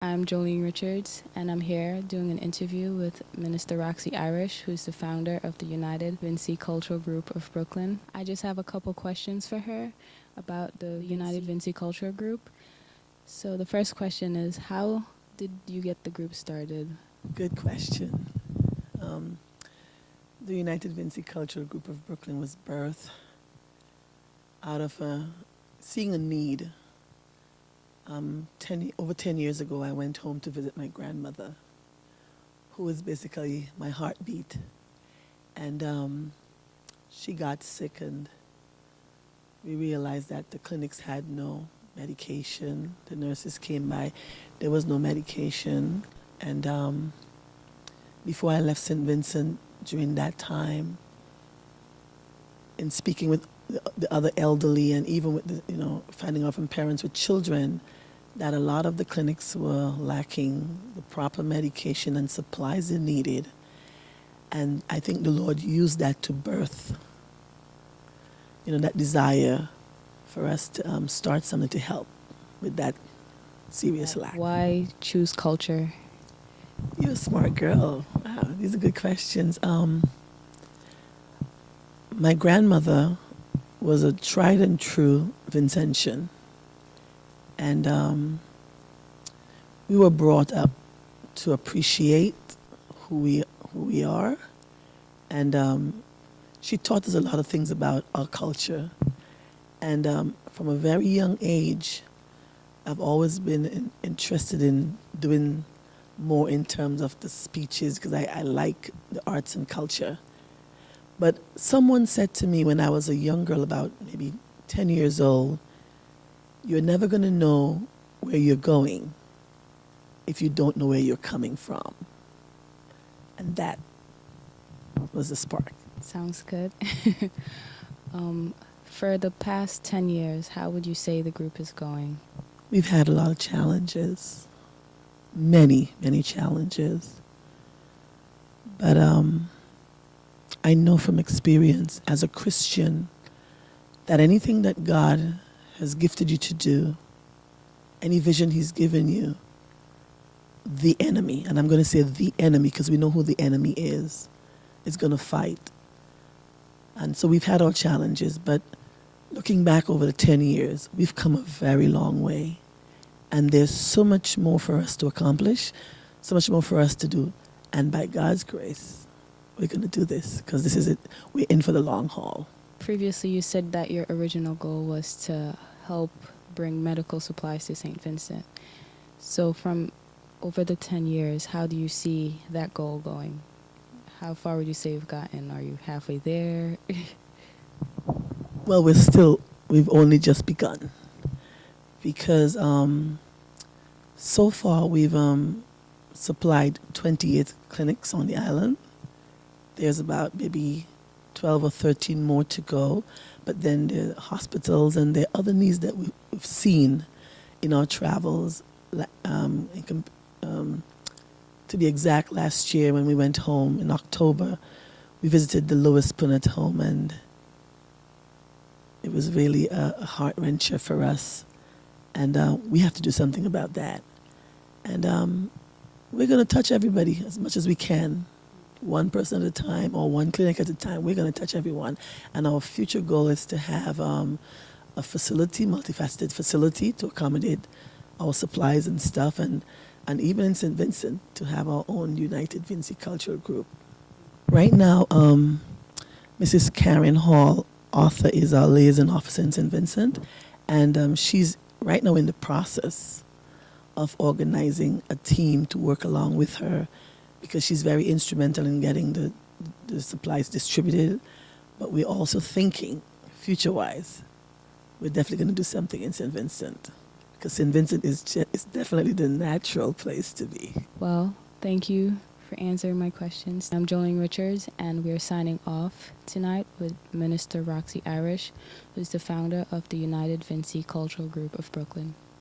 I'm Joleen Richards, and I'm here doing an interview with Minister Roxy Irish, who's the founder of the United Vinci Cultural Group of Brooklyn. I just have a couple questions for her about the United Vinci Cultural Group. So the first question is, how did you get the group started? Good question. The United Vinci Cultural Group of Brooklyn was birthed out of seeing a need. Over 10 years ago, I went home to visit my grandmother, who was basically my heartbeat. And she got sick, and we realized that the clinics had no medication. The nurses came by, there was no medication. And before I left St. Vincent during that time, in speaking with the other elderly and even with finding out from parents with children, that a lot of the clinics were lacking the proper medication and supplies they needed. And I think the Lord used that to birth, that desire for us to start something to help with that serious lack. Why choose culture? You're a smart girl. Wow, these are good questions. My grandmother was a tried and true Vincentian. And we were brought up to appreciate who we are. And she taught us a lot of things about our culture. And from a very young age, I've always been interested in doing more in terms of the speeches because I like the arts and culture. But someone said to me when I was a young girl, about maybe 10 years old, you're never going to know where you're going if you don't know where you're coming from. And that was the spark. Sounds good. For the past 10 years, how would you say the group is going? We've had a lot of challenges, many, many challenges. But I know from experience as a Christian that anything that God has gifted you to do, any vision he's given you, the enemy, and I'm going to say the enemy because we know who the enemy is going to fight. And so we've had our challenges, but looking back over the 10 years, we've come a very long way. And there's so much more for us to accomplish, so much more for us to do. And by God's grace, we're going to do this because this is it. We're in for the long haul. Previously, you said that your original goal was to help bring medical supplies to St. Vincent. So from over the 10 years, how do you see that goal going? How far would you say you've gotten? Are you halfway there? Well, we've only just begun because so far we've supplied 28 clinics on the island. There's about maybe 12 or 13 more to go, but then there are hospitals and there are other needs that we've seen in our travels. To be exact, last year when we went home in October, we visited the Lewis Punnett home, and it was really a heart-wrencher for us. And we have to do something about that. And we're going to touch everybody as much as we can. One person at a time or one clinic at a time. We're going to touch everyone. And our future goal is to have a facility, multifaceted facility to accommodate our supplies and stuff. And even in St. Vincent, to have our own United Vinci Cultural Group. Right now, Mrs. Karen Hall, author, is our liaison officer in St. Vincent. And she's right now in the process of organizing a team to work along with her because she's very instrumental in getting the supplies distributed. But we're also thinking, future-wise, we're definitely going to do something in St. Vincent because St. Vincent is definitely the natural place to be. Well, thank you for answering my questions. I'm Joleen Richards, and we're signing off tonight with Minister Roxy Irish, who's the founder of the United Vinci Cultural Group of Brooklyn.